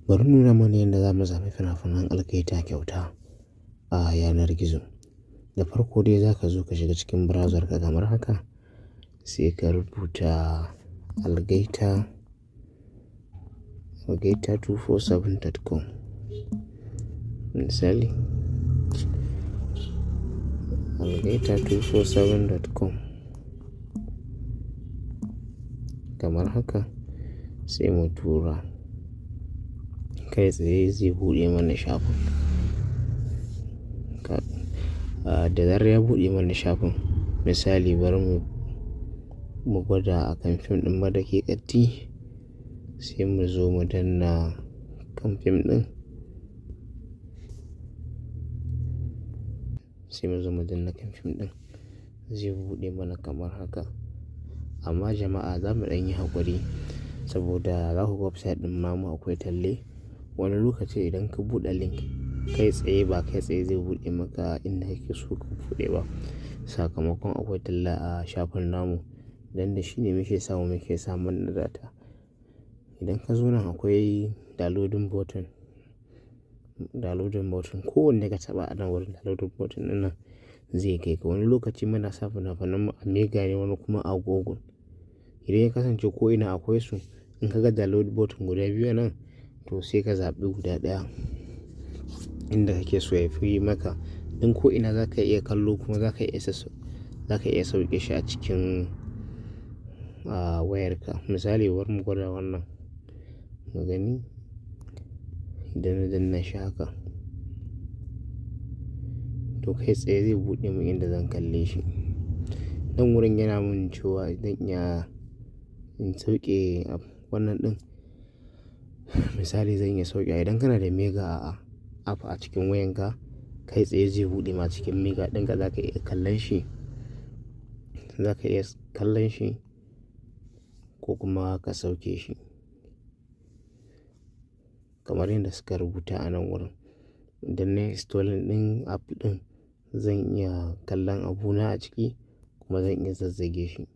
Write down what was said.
Bari in nuna mana yadda za mu sami fina-finan algaita kyauta a yanar gizo. Da farko dai za ka zo ka shiga cikin browser ka kamar haka, sai ka rubuta algaita247.com. Misali, algaita247.com. Kamar haka sai mu tura. Kai tsaye zai buɗe mana shafin. Da zarar ya buɗe mana shafin, misali bari mu gwada akan fim ɗin Madaki Ƙatti, sai mu zo mu danna kan fim ɗin. Sai mu zo mu danna kan fim ɗin, zai buɗe mana kamar haka. Amma jama'a za mu ɗan yi haƙuri saboda za ku ga website ɗin namu akwai talle. Wani lokaci idan ka buɗe link kai tsaye ba kai tsaye zai buɗe maka inda kake so ka buɗe ba. Sakamakon akwai talla a shafin namu, dan da shi ne muke samun na data. Idan ka zo nan akwai downloading button. Ko wanne ka taɓa a nan wurin downloading button ɗin nan zai kai ka. Wani lokaci muna sa fina-finan mu a mega ne, wani kuma a google. Idan ya kasance ko ina akwai su, in ka ga download button guda biyu nan, to sai ka zaɓi guda ɗaya inda kake so ya fi maka. In ko ina za ka iya kallo kuma za ka iya sauke shi a cikin wayarka. Misali bari mu gwada wannan mu gani. Idan na danna shi haka, to kai tsaye zai buɗe mun inda zan kalle shi. Nan wurin yana mun cewa idan in sauke wannan ɗin. Misali zan iya sauke. Idan kana da mega app a cikin wayanka, kai tsaye zai buɗe ma cikin mega ɗinka, za ka iya kallon shi ko kuma ka sauke shi. Kamar yadda suka rubuta a nan wurin. Idan na installing ɗin app ɗin, zan iya kallon abuna a ciki kuma zan iya zazzage shi.